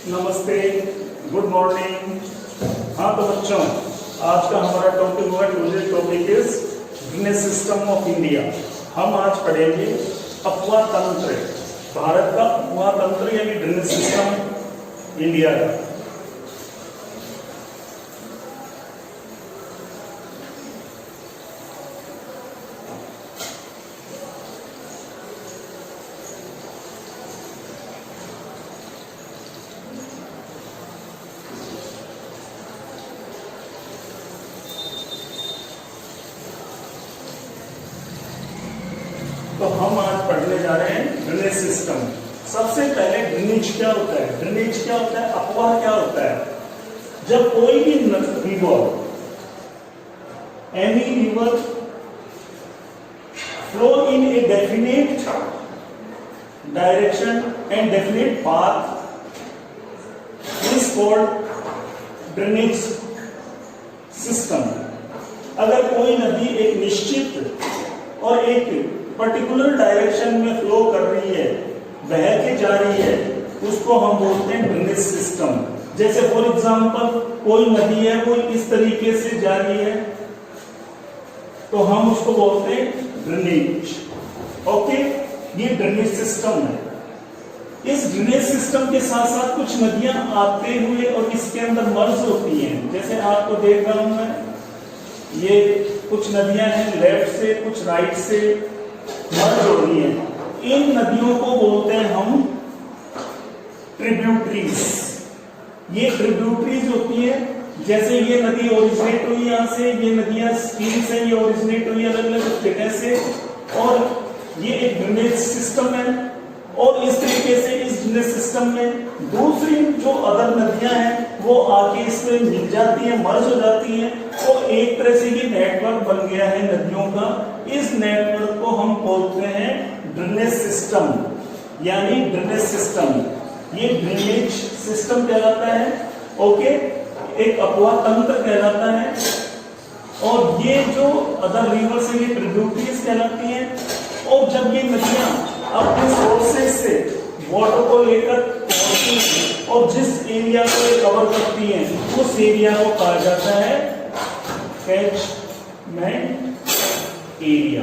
नमस्ते, good morning. हाँ तो बच्चों, आज का हमारा टॉपिक होगा, today's topic is drainage system of India. हम आज पढ़ेंगे अपवा तंत्र, भारत का अपवा तंत्र यानी ड्रेनेज सिस्टम इंडिया का। तो हम आज पढ़ने जा रहे हैं ड्रेनेज सिस्टम। सबसे पहले ड्रेनेज क्या होता है, ड्रेनेज क्या होता है, अपवाह क्या होता है। जब कोई भी river, any river flow in a definite direction and definite path is called drainage system. अगर कोई नदी एक निश्चित और एक पर्टिकुलर डायरेक्शन में फ्लो कर रही है, बह के जा रही है, उसको हम बोलते हैं ड्रेनेज सिस्टम। जैसे फॉर एग्जांपल कोई नदी है, वो इस तरीके से जा रही है तो हम उसको बोलते हैं ड्रेनेज। ओके, ये ड्रेनेज सिस्टम है। इस ड्रेनेज सिस्टम के साथ साथ कुछ नदियां आते हुए और इसके अंदर मर्ज होती हैं। जैसे आपको देख रहा हूं मैं, ये कुछ नदियां हैं, लेफ्ट से कुछ राइट से मर्ज हो रही है। इन नदियों को बोलते हैं हम ट्रिब्यूटरीज। ये ट्रिब्यूटरीज होती है। जैसे ये नदी ओरिजिनेट हुई यहाँ से, ये नदियां स्ट्रीम से ये ओरिजिनेट हुई अलग अलग जगह से, और ये एक ड्रेनेज सिस्टम है। और इस तरीके से इस ड्रेनेज सिस्टम में दूसरी जो अदर नदियां हैं वो आके इसमें मिल जाती हैं, मर्ज हो जाती हैं, और एक तरह से ये नेटवर्क बन गया है नदियों का। इस नेटवर्क को हम बोलते हैं ड्रेनेज सिस्टम, यानी ड्रेनेज सिस्टम। ये ड्रेनेज सिस्टम कहलाता है। ओके, एक अपवाह तंत्र कहलाता है। और ये जो अदर रिवर से ये ट्रिब्यूटरीज कहलाती हैं। और जब ये नदियां अपने सोर्सेज से वाटर को लेकर पहुंचती हैं और जिस एरिया को ये कवर करती हैं, उस एरिया को कहा जाता है कैचमेंट एरिया।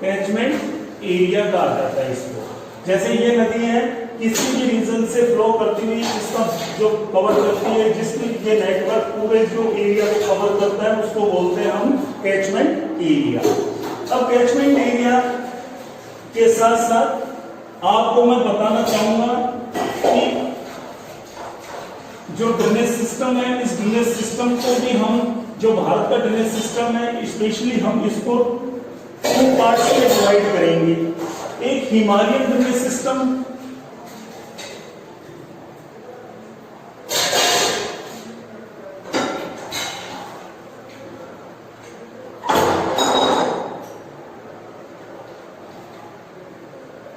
कैचमेंट एरिया कहा जाता है इसको। जैसे ये नदी है, किसी भी रीजन से फ्लो करती हुई, इसका जो कवर करती है, जिसमें ये नेटवर्क पूरे जो एरिया को कवर करता है, उसको बोलते हैं हम कैचमेंट एरिया। अब कैचमेंट एरिया के साथ साथ आपको मैं बताना चाहूंगा कि जो ड्रेनेज सिस्टम है, इस ड्रेनेज सिस्टम को भी हम, जो भारत का ड्रेनेज सिस्टम है, स्पेशली हम इसको 2 पार्ट्स में डिवाइड करेंगे। एक Himalayan drainage system,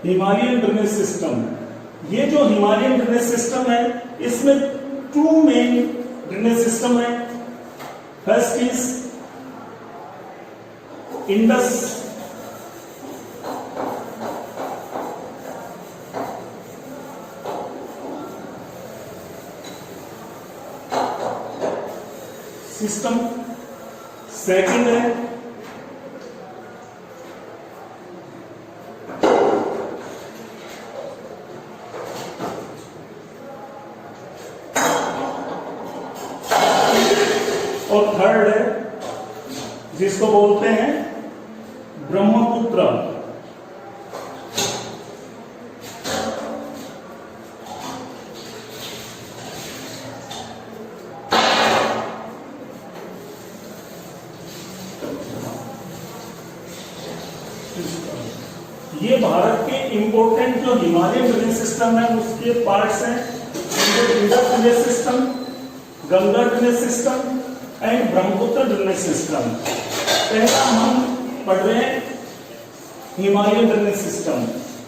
Himalayan drainage system. ये जो हिमालयन ड्रेनेज सिस्टम है, इसमें 2 मेन ड्रेनेज सिस्टम है। First is Indus system, second है और थर्ड है जिसको बोलते हैं ब्रह्मपुत्र। ये भारत के इंपोर्टेंट जो हिमालयन ड्रेनेज सिस्टम है उसके पार्ट्स हैं। Indus drainage system, Ganga drainage system and Brahmaputra drainage system. पहला हम पढ़ रहे हैं हिमालयन ड्रेनेज सिस्टम।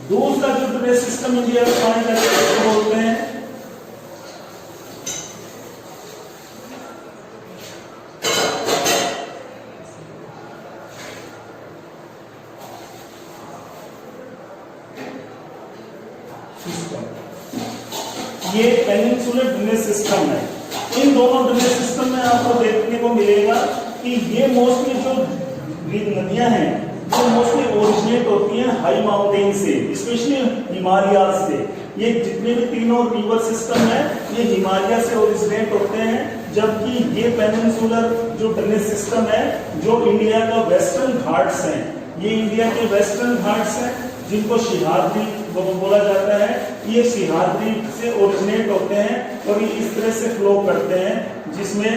दूसरा जो ड्रेनेज सिस्टम इंडिया में पाया जाता है उसको बोलते हैं सिस्टम। ये पेनिनसुलर ड्रेनेज सिस्टम है। इन दोनों ड्रेनेज सिस्टम में आपको देखने को मिलेगा कि ये मोस्टली जो नदियां हैं वो मोस्टली ओरिजिनेट होती हैं हाई माउंटेन से, स्पेशली हिमालय से। ये जितने भी तीनों रिवर सिस्टम है ये हिमालय से ओरिजिनेट होते हैं, जबकि ये पेनिनसुलर जो ड्रेनेज सिस्टम है जो इंडिया का वेस्टर्न घाट्स हैं, ये इंडिया के वेस्टर्न घाट्स हैं जिनको सिहाद्री बोला जाता है, ये सिहाद्री से ओरिजिनेट होते हैं और ये इस तरह से फ्लो करते हैं, जिसमें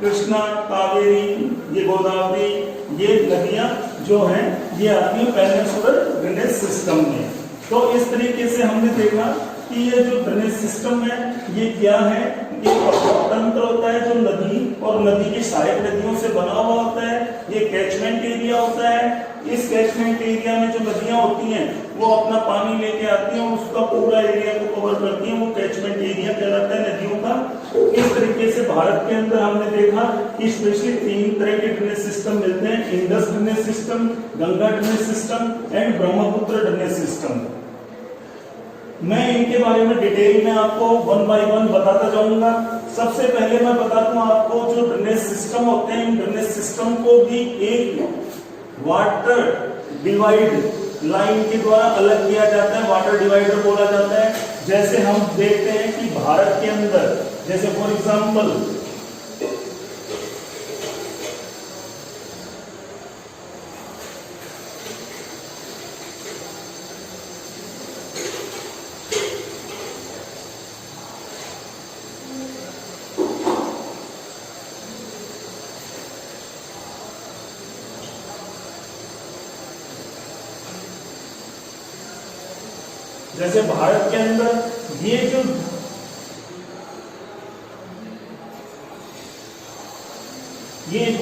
कृष्णा, कावेरी, ये गोदावरी, ये नदियां जो हैं ये आती हैं पेनिनसुलर ड्रेनेज सिस्टम में। तो इस तरीके से हमने देखा कि ये जो ड्रेनेज सिस्टम है ये क्या है, ये तंत्र होता है जो नदी और नदी की सहायक नदियों से बना हुआ होता है। ये कैचमेंट एरिया होता है। इस कैचमेंट एरिया में जो नदियां होती हैं वो अपना पानी लेके आती हैं, उसका पूरा एरिया को कवर करती हैं, वो कैचमेंट एरिया कहलाता है नदियों का। इस तरीके से भारत के अंदर हमने देखा कि स्पेशली 3 तरह के ड्रेनेज सिस्टम मिलते हैं, Indus drainage system, Ganga drainage system and Brahmaputra drainage system. मैं इनके बारे में डिटेल में आपको 1 बाय 1 बताता जाऊंगा। सबसे पहले मैं बताता हूं आपको जो ड्रेनेज सिस्टम होते हैं, इन ड्रेनेज सिस्टम को भी एक वाटर डिवाइड लाइन के द्वारा अलग किया जाता है, वाटर डिवाइडर बोला जाता है। जैसे हम देखते हैं कि भारत के अंदर जैसे फॉर एग्जांपल भारत के अंदर ये जो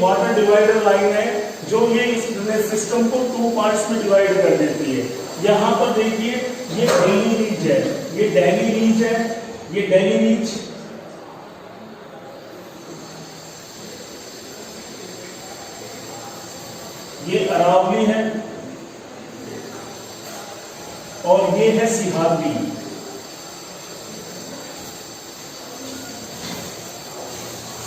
वाटर डिवाइडर लाइन है जो ये इस ड्रेनेज सिस्टम को 2 पार्ट्स में डिवाइड कर देती है। यहां पर देखिए ये डेली रीच है, ये डेली रीच है, ये डेली रीच, ये अरावली है और ये है सिहाद्री।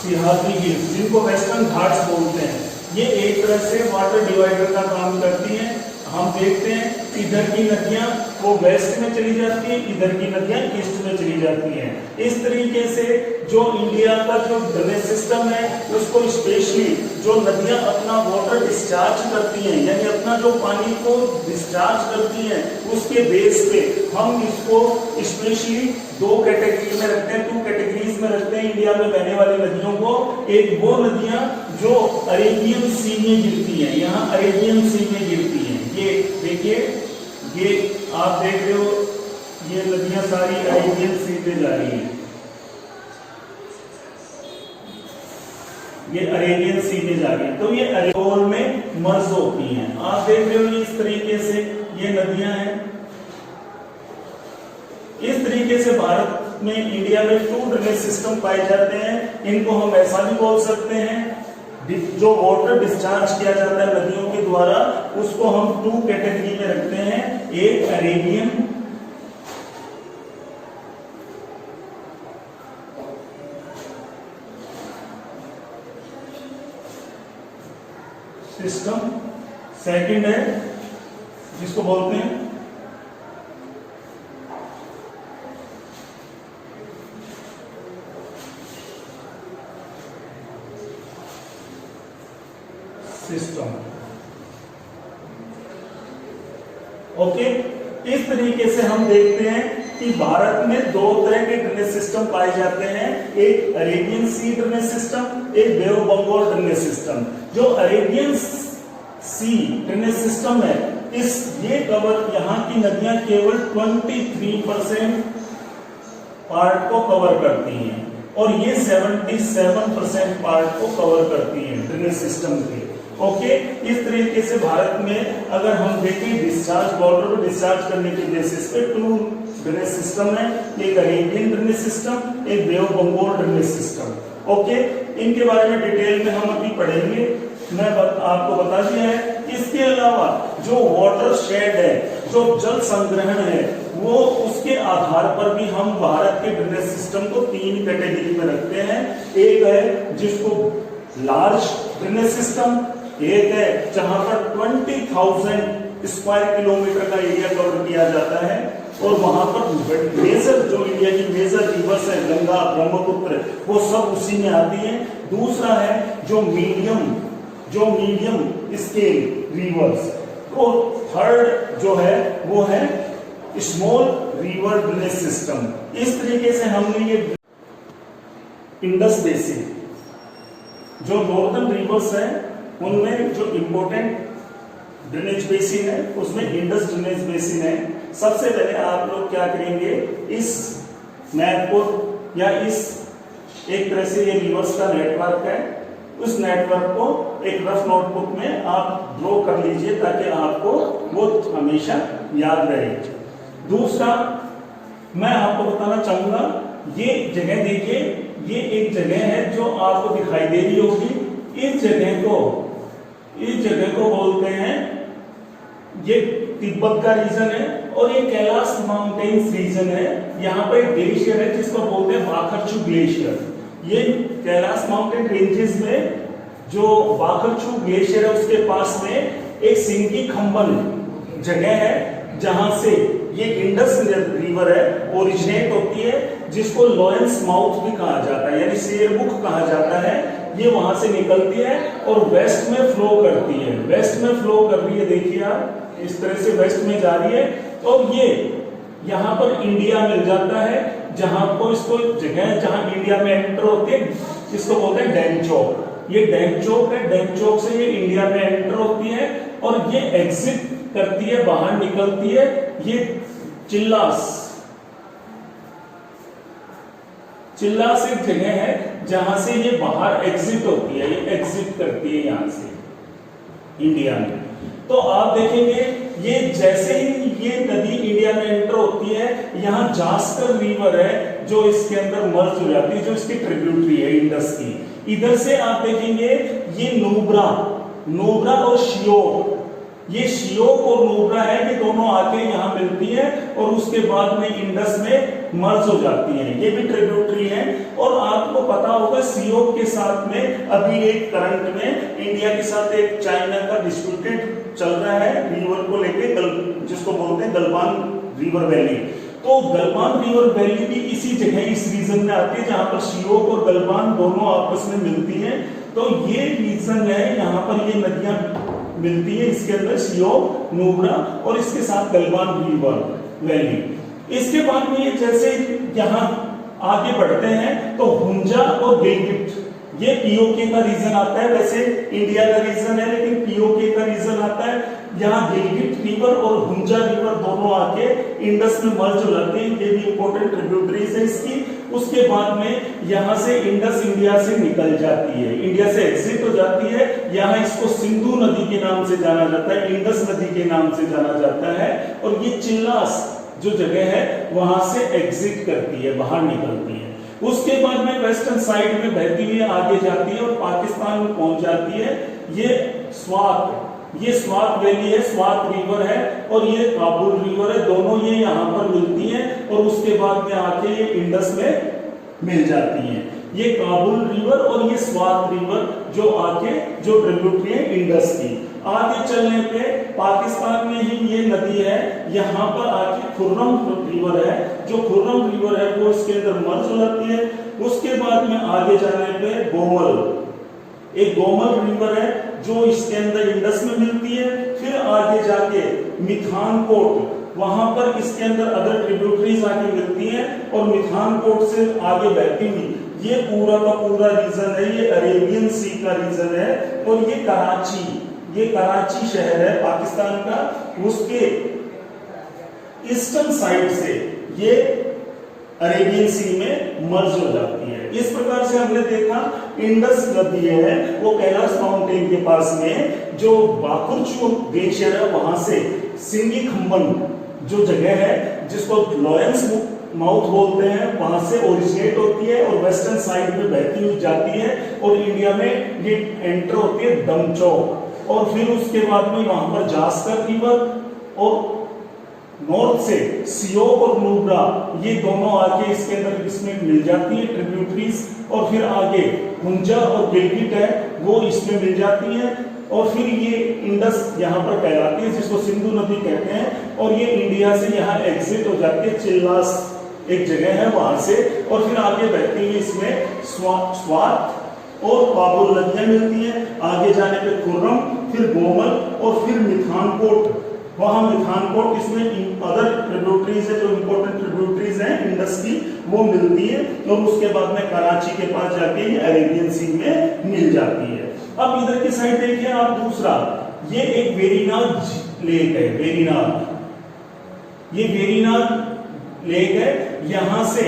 सिहाद्री हिल्स जिनको वेस्टर्न घाट्स बोलते हैं, ये एक तरह से वाटर डिवाइडर का काम करती हैं। हम देखते हैं इधर की नदियां वो वेस्ट में चली जाती है, इधर की नदियां ईस्ट में चली जाती हैं। इस तरीके से जो इंडिया का जो ड्रेनेज सिस्टम है उसको स्पेशली जो नदियां अपना वाटर डिस्चार्ज करती हैं, यानी अपना जो पानी को डिस्चार्ज करती हैं, उसके बेस पे हम इसको स्पेशली 2 कैटेगरी में रखते हैं, 2 कैटेगरीज में रखते हैं इंडिया में बहने वाली नदियों को। एक वो नदियां जो अरेबियन सी में गिरती हैं, यहाँ अरेबियन सी में गिरती हैं। ये देखिए, ये आप देख रहे हो, ये नदियां सारी अरेबियन सी पे जा रही हैं, ये अरेबियन सी में जा रही है, तो ये अरेबियन में मर्ज होती हैं। आप देख रहे हो इस तरीके से ये नदियां हैं। इस तरीके से भारत में इंडिया में 2 ड्रेनेज सिस्टम पाए जाते हैं। इनको हम ऐसा भी बोल सकते हैं, जो वाटर डिस्चार्ज किया जाता है नदियों के द्वारा उसको हम 2 कैटेगरी में रखते हैं। एक अरेबियन सिस्टम, सेकंड है जिसको बोलते हैं सिस्टम। ओके, इस तरीके से हम देखते हैं कि भारत में 2 तरह के ड्रेनेज सिस्टम पाए जाते हैं, एक अरेबियन सी ड्रेनेज सिस्टम, एक bay of Bengal drainage system. जो अरेबियन सी ड्रेनेज सिस्टम है ये कवर, यहाँ की नदियां केवल 23% पार्ट को कवर करती हैं और ये 77% पार्ट को कवर करती हैं ड्रेनेज सिस्टम के। ओके, इस तरीके से भारत में अगर हम देखें डिस्चार्ज, वाटर को डिस्चार्ज करने के बेसिस पे 2 ड्रेनेज सिस्टम है, एक अरेबियन ड्रेनेज सिस्टम, एक bay of Bengal drainage system. Okay, इनके बारे में डिटेल में हम अभी पढ़ेंगे, मैं आपको बता दिया है। इसके अलावा जो वाटर शेड है, जो जल संग्रहण है, वो उसके आधार पर भी हम भारत के ड्रेनेज सिस्टम को 3 कैटेगरी में रखते हैं। एक है जिसको लार्ज ड्रेनेज सिस्टम, एक है जहां पर 20,000 स्क्वायर किलोमीटर का एरिया कवर किया जाता है और वहां पर मेजर जो इंडिया की मेजर रिवर्स है गंगा ब्रह्मपुत्र वो सब उसी में आती है। दूसरा है जो मीडियम स्केल रिवर्स, और थर्ड जो है वो है स्मॉल रिवर ड्रेनेज सिस्टम। इस तरीके से हमने ये इंडस बेसिन जो नॉर्दर्न रिवर्स है उनमें जो इंपॉर्टेंट ड्रेनेज बेसिन है उसमें इंडस ड्रेनेज बेसिन है। सबसे पहले आप लोग क्या करेंगे, इस मैप को या इस एक तरह से ये रिवर्स का नेटवर्क है, उस नेटवर्क को एक रफ नोटबुक में आप ड्रॉ कर लीजिए ताकि आपको वो हमेशा याद रहे। दूसरा मैं आपको बताना चाहूंगा, ये जगह देखिए, ये एक जगह है जो आपको दिखाई दे रही होगी। इस जगह को बोलते हैं, ये तिब्बत का रीजन है और ये कैलाश माउंटेन्स रीजन है। यहाँ पर एक ग्लेशियर है जिसको बोलते हैं बाखरचू ग्लेशियर। ये कैलाश माउंटेन रेंजेस में जो बाखरचू ग्लेशियर है उसके पास में एक सिंगी खंबन जगह है जहां से ये इंडस रिवर है ओरिजिनेट होती है, जिसको लॉयंस माउथ भी कहा जाता है यानी शेरमुख कहा जाता है। ये वहां से निकलती है और वेस्ट में फ्लो करती है। वेस्ट में फ्लो कर रही है, देखिए आप इस तरह से वेस्ट में जा रही है और ये यहाँ पर इंडिया मिल जाता है, जहां को इसको जगह जहां इंडिया में एंटर होते हैं इसको बोलते हैं डेंगचौक। ये डेंगचौक है, डेंगचौक से ये इंडिया में एंटर होती है और ये एग्जिट करती है, बाहर निकलती है। ये चिल्लास एक जगह है जहां से ये बाहर एग्जिट होती है, ये एग्जिट करती है यहां से इंडिया में। तो आप देखेंगे ये जैसे ही ये नदी इंडिया में एंटर होती है, यहाँ जास्कर रिवर है जो इसके अंदर मर्ज हो जाती है, जो इसकी ट्रिब्यूटरी है इंडस की। इधर से आप देखेंगे ये नोब्रा और शियोक, ये शियोक और नोब्रा है, ये दोनों आके यहाँ मिलती है और उसके बाद में इंडस में मर्ज हो जाती है। ये भी ट्रिब्यूटरी है। और आपको पता होगा शियोक के साथ में अभी एक करंट में इंडिया के साथ एक चाइना का डिस्प्यूटेड चल रहा है रिवर को लेके, जिसको बोलते हैं गलवान रिवर वैली। तो गलवान रिवर वैली भी इसी जगह इस रीजन में आती है जहां पर शियोक और गलवान दोनों आपस में मिलती हैं। तो ये रीजन है, यहाँ पर ये नदियां मिलती है, इसके अंदर शियोक, नोब्रा और इसके साथ गलवान रिवर वैली। इसके बाद में ये जैसे यहाँ आगे बढ़ते हैं तो हुंजा और गिलगिट, ये पीओके का रीजन आता है। वैसे इंडिया का रीजन है लेकिन पीओके का रीजन आता है। यहाँ गिलगिट रिवर और हुंजा रिवर दोनों आके इंडस में मर्ज हो जाते हैं। ये भी इंपॉर्टेंट ट्रिब्यूटरीज है इसकी। उसके बाद में यहाँ से इंडस इंडिया से निकल जाती है, इंडिया से एग्जिट हो जाती है। यहाँ इसको सिंधु नदी के नाम से जाना जाता है, इंडस नदी के नाम से जाना जाता है। और ये चिल्लास जो जगह है वहां से एग्जिट करती है, बाहर निकलती है। उसके बाद में वेस्टर्न साइड में बहती हुई आगे जाती है और पाकिस्तान में पहुंच जाती है। ये स्वात वैली है, स्वात रिवर है और ये काबुल रिवर है, दोनों ये यहाँ पर मिलती हैं और उसके बाद में आके ये इंडस में मिल जाती हैं। ये काबुल रिवर और ये स्वात रिवर जो आके जो ट्रिब्यूटरी है इंडस की। आगे चलने पे पाकिस्तान में ही ये नदी है, यहाँ पर आके खुर्रम रिवर है, जो खुर्रम रिवर है वो इसके अंदर मर्ज हो जाती है। उसके बाद में आगे जाने पे एक गोमल रिवर है जो इसके अंदर इंडस में मिलती है। फिर आगे जाके मिथानकोट, वहां पर इसके अंदर अदर ट्रिब्यूटरीज आके मिलती हैं और मिथानकोट से आगे बहती हुई ये पूरा का पूरा रीजन है, ये अरेबियन सी का रीजन है। और ये कराची शहर है पाकिस्तान का, उसके ईस्टर्न साइड से ये अरेबियन सी में मर्ज हो जाती है। इस प्रकार से हमने देखा इंडस नदी है वो कैलाश माउंटेन के पास में जो बाकुरचू ग्लेशियर है वहां से सिंगी खंबन जो जगह है जिसको लॉयंस माउथ बोलते हैं वहां से ओरिजिनेट होती है और वेस्टर्न साइड में बहती हुई जाती है और इंडिया में ये एंटर होती है डमचौक। और फिर उसके बाद में वहां पर जास्कर रिवर और नॉर्थ से सियोक और नुब्रा ये दोनों आके इसके अंदर इसमें मिल जाती है ट्रिब्यूटरीज, और फिर आगे हुंजा और गिलगिट है वो इसमें मिल जाती है, और फिर ये इंडस यहाँ पर कहलाती है जिसको सिंधु नदी कहते हैं, और ये इंडिया से यहाँ एग्जिट हो जाती है, चिल्लास एक जगह है वहां से, और फिर आगे बहती है इसमें स्वात और काबुल नदियां मिलती हैं, आगे जाने पे खुर्रम, फिर गोमल और फिर मिठानकोट, वहां मिठानकोट इसमें अदर ट्रिब्यूटरीज है जो इंपॉर्टेंट ट्रिब्यूटरीज हैं इंडस की वो मिलती है, और उसके बाद में कराची के पास जाके ये अरेबियन सी में मिल जाती है। अब इधर की साइड देखिए आप दूसरा, ये एक वेरीनाग लेक है, वेरीनाग, ये वेरीनाग लेक है, यहां से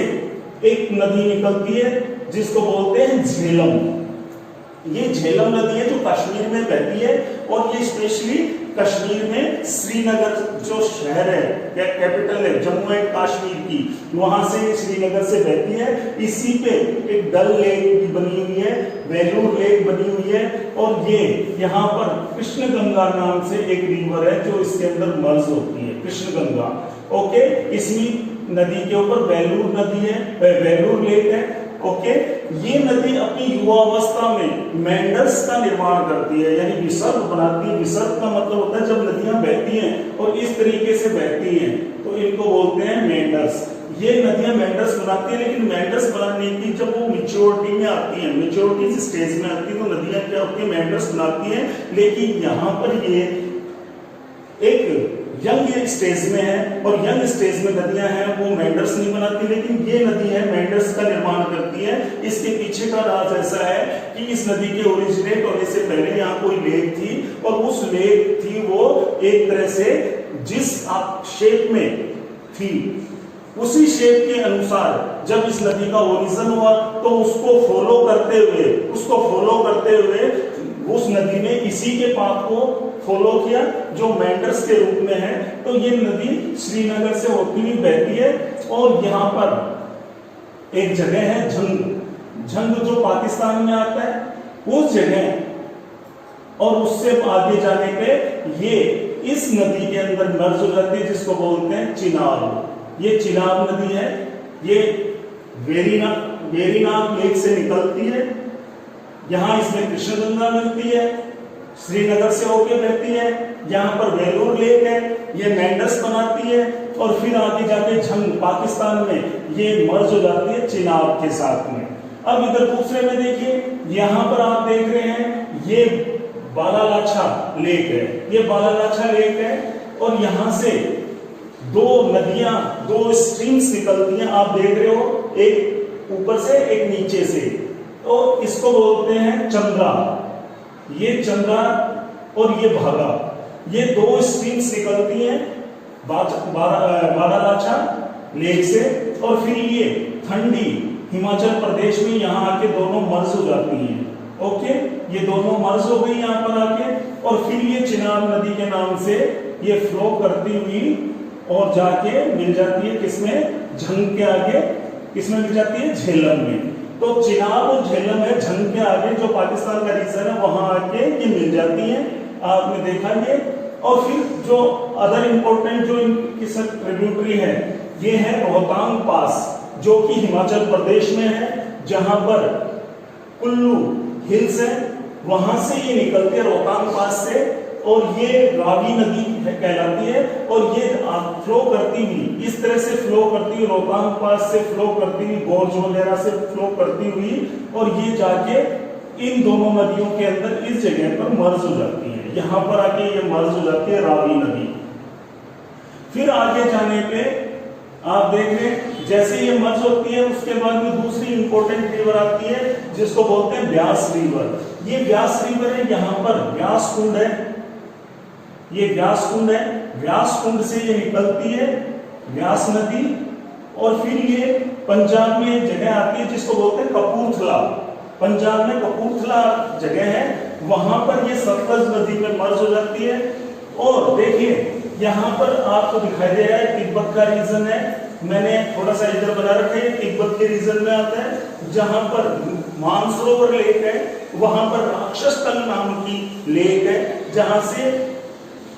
एक नदी निकलती है जिसको बोलते हैं झेलम। ये झेलम नदी है जो कश्मीर में बहती है, और ये स्पेशली कश्मीर में श्रीनगर जो शहर है या कैपिटल है जम्मू एंड कश्मीर की, वहां से श्रीनगर से बहती है। इसी पे एक डल लेक भी बनी हुई है, वेलूर लेक बनी हुई है, और ये यहाँ पर कृष्ण गंगा नाम से एक रिवर है जो इसके अंदर मर्ज होती है, कृष्ण गंगा। ओके, इसमें नदी के ऊपर वेलूर नदी है, वेलूर लेक है। ओके, ये नदी अपनी युवावस्था में मेंडर्स का निर्माण करती है, यानी विसर्ग बनाती है। विसर्ग का मतलब होता है जब नदियां बहती हैं और इस तरीके से बहती हैं तो इनको बोलते हैं मेंडर्स। ये नदियां मेंडर्स बनाती है, लेकिन मेंडर्स बनाने की जब वो मेच्योरिटी में आती है, मेच्योरिटी स्टेज में आती है, तो नदियां क्या होती है, मेंडर्स बनाती हैं। लेकिन यहाँ पर ये एक यंग स्टेज में है, और यंग स्टेज में नदियां हैं वो मेंडर्स नहीं बनाती, लेकिन ये नदी है मेंडर्स का निर्माण करती है। इसके पीछे का राज ऐसा है कि इस नदी के ओरिजिनेट होने से पहले यहाँ कोई लेक थी, और उस लेक थी वो एक तरह से जिस शेप में थी उसी शेप के अनुसार जब इस नदी का ओरिजिन हुआ तो उसको फॉलो करते हुए उस नदी ने इसी के पाथ को फॉलो किया जो मेंडर्स के रूप में है। तो ये नदी श्रीनगर से होती हुई बहती है, और यहाँ पर एक जगह है झंग जो पाकिस्तान में आता है उस जगह, और उससे आगे जाने पे ये इस नदी के अंदर मर्ज हो जाती है जिसको बोलते हैं चिनाब। ये चिनाब नदी है, ये वेरीनाग लेक से निकलती है, यहाँ इसमें कृष्ण गंगा मिलती है, श्रीनगर से होके बहती है, यहाँ पर वेलूर लेक है, ये मेंडर्स बनाती है, और फिर आगे जाके झंग पाकिस्तान में ये मर्ज हो जाती है चिनाब के साथ में। अब इधर दूसरे में देखिए, यहाँ पर आप देख रहे हैं ये बालालाछा लेक है, ये बालालाछा लेक है, और यहाँ से दो नदियां, दो स्ट्रीम्स निकलती हैं, आप देख रहे हो, एक ऊपर से एक नीचे से, तो इसको बोलते हैं चंद्रा। ये चंद्रा और ये भागा, ये दो स्ट्रीम्स निकलती हैं बारालाचा लेक से, और फिर ये ठंडी हिमाचल प्रदेश में यहाँ आके दोनों मर्ज हो जाती हैं। ओके, ये दोनों मर्ज हो गई यहाँ पर आके, और फिर ये चिनाब नदी के नाम से ये फ्लो करती हुई और जाके मिल जाती है किसमें, झंग के आगे, किसमें मिल जाती है, झेलम में। तो चिनाब और झेलम है झंग के आगे जो पाकिस्तान का रीजन है, वहां आके ये मिल जाती है, आपने देखा ये। और फिर जो अदर इंपॉर्टेंट जो इनकी ट्रिब्यूटरी है, ये है रोहतांग पास जो कि हिमाचल प्रदेश में है, जहां पर कुल्लू हिल्स है, वहां से ये निकलते हैं रोहतांग पास से, और ये रावी नदी कहलाती है, और ये फ्लो करती हुई इस तरह से फ्लो करती हुई रोहतांग पास से फ्लो करती हुई गोर्ज वगैरह से फ्लो करती हुई, और ये जाके इन दोनों नदियों के अंदर इस जगह पर मर्ज हो जाती है, यहाँ पर आके ये मर्ज हो जाती है रावी नदी। फिर आगे जाने पे आप देख रहे हैं जैसे ये मर्ज होती है उसके बाद में दूसरी इंपॉर्टेंट रिवर आती है जिसको बोलते हैं ब्यास रिवर। ये ब्यास रिवर है, यहाँ पर ब्यास कुंड है, ये व्यास कुंड है, व्यास कुंड से ये निकलती है व्यास नदी, और फिर ये पंजाब में एक जगह आती है जिसको बोलते हैं कपूरथला। पंजाब में कपूरथला जगह है, वहां पर ये सतलज नदी में मर्ज हो जाती है। और देखिए यहाँ पर आपको दिखाई दे रहा है तिब्बत का रीजन है, मैंने थोड़ा सा इधर बना रखा है, तिब्बत के रीजन में आता है, जहां पर मानसरोवर लेक है, वहां पर राक्षस तल नाम की लेक है, जहां से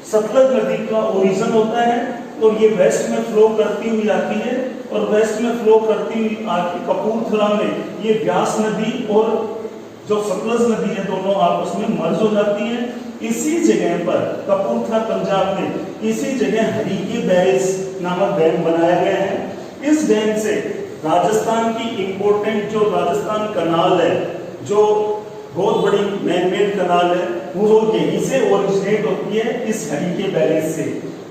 सतलज नदी का ओरिजिन होता है, तो ये वेस्ट में फ्लो करती हुई आती है और वेस्ट में फ्लो करती हुई आके कपूरथला में ये ब्यास नदी और जो सतलज नदी है दोनों आपस में मर्ज हो जाती हैं। इसी जगह पर कपूरथला पंजाब में इसी जगह हरीके बैरेज नामक डैम बनाया गया है। इस डैम से राजस्थान की इंपॉर्टेंट जो राजस्थान कनाल है, जो बहुत बड़ी मैन-मेड कनाल है, वो यहीं से ओरिजिनेट होती है, इस हरीके बैरेज से।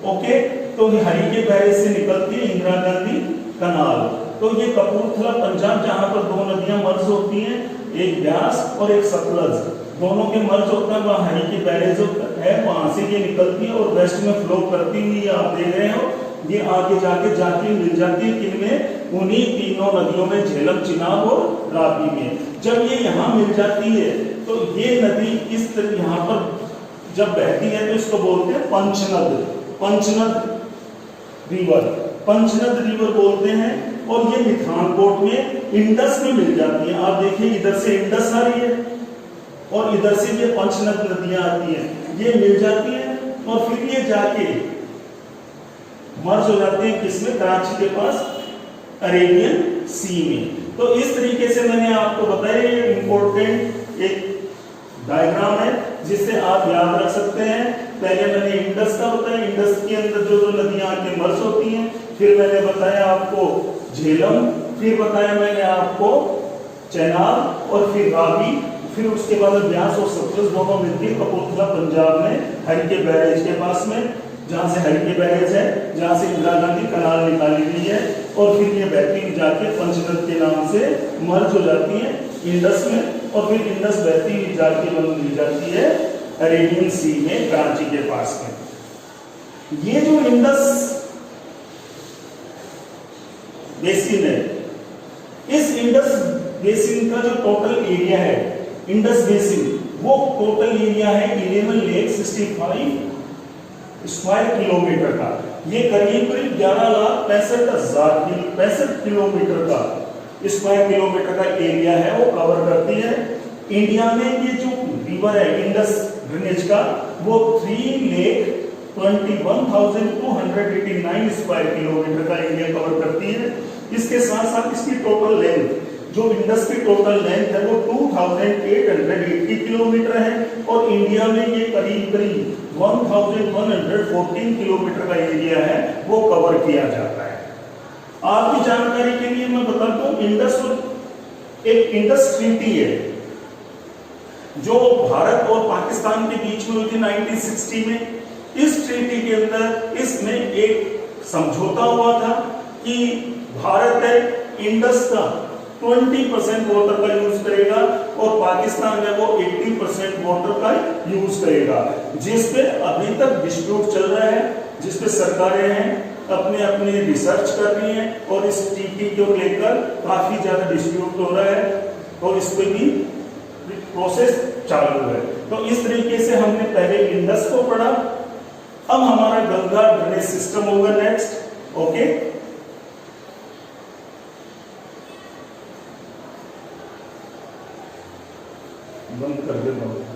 ओके, तो ये हरीके बैरेज से निकलती है इंदिरा गांधी कनाल। तो ये कपूरथला पंजाब जहां पर दो नदियां मर्ज होती हैं, एक ब्यास और एक सतलज, दोनों के मर्ज होता है, वहां हरीके बैरेज है, वहां से ये निकलती है और वेस्ट में फ्लो करती हुई आप देख रहे हो, ये आगे जाके मिल जाती है किनमें, उन्हीं तीनों नदियों में, झेलम, चिनाब और रापी में। जब ये यहाँ मिल जाती है तो ये नदी इस तरह यहाँ पर जब बहती है तो इसको बोलते हैं पंचनद, पंचनद रिवर, पंचनद रिवर बोलते हैं। और ये मिठानकोट में इंडस में मिल जाती है। आप देखिए इधर से इंडस आ रही है और इधर से ये पंचनद नदियां आती हैं, ये मिल जाती हैं और फिर ये जाके मर्ज हो जाती है किसमें, कराची के पास अरेबियन सी में। तो इस तरीके से मैंने आपको बताया, ये इंपॉर्टेंट एक डायग्राम है जिससे आप याद रख सकते हैं। पहले मैंने इंडस का बताया, इंडस के अंदर जो नदियां आके मर्ज होती हैं, फिर मैंने बताया आपको झेलम, फिर बताया मैंने आपको चेनाब और फिर रावी, फिर उसके बाद ब्यास और सतलज दोनों मिलकर कपूरथला पंजाब में हरीके बैरेज के पास में, जहां से हरीके बैरेज है, जहां से इंदिरा गांधी कनाल निकाली गई है, और फिर ये बहती हुई जाके पंचनद के नाम से मर्ज हो जाती है इंडस में, और फिर इंडस बहती हुई जाके मिल जाती है अरेबियन सी में, कराची के पास में। ये जो इंडस बेसिन है, इस इंडस बेसिन का जो टोटल एरिया है, इंडस बेसिन, वो टोटल एरिया है 11,65,000 स्क्वायर किलोमीटर का। ये करीब 11,65,065 किलोमीटर का स्क्वायर किलोमीटर का एरिया है, वो कवर करती है। इंडिया में ये जो रिवर है इंडस ड्रेनेज का, वो 3,21,289 स्क्वायर किलोमीटर का एरिया कवर करती है। इसके साथ साथ इसकी टोटल लेंथ, जो इंडस की टोटल लेंथ है, वो 2,880 किलोमीटर है, और इंडिया में ये करीब 1,114 किलोमीटर का एरिया है, वो कवर किया जाता है। आपकी जानकारी के लिए मैं बताता हूं, इंडस एक इंडस ट्रीटी है जो भारत और पाकिस्तान के बीच में हुई थी 1960 में। इस ट्रीटी के अंदर इसमें एक समझौता हुआ था कि भारत है इंडस का 20% वाटर का यूज करेगा और पाकिस्तान है वो 80% वाटर का यूज करेगा, जिस पे अभी तक डिस्प्यूट चल रहा है, जिस पे सरकारें हैं अपने अपने रिसर्च कर रही हैं, और इस ट्रीटी को लेकर काफी ज्यादा डिस्प्यूट हो रहा है और इस पे भी प्रोसेस चालू है। तो इस तरीके से हमने पहले इंडस को पढ़ा, अब हमारा गंगा ड्रेनेज सिस्टम होगा नेक्स्ट। ओके, बंद कर देता हूं।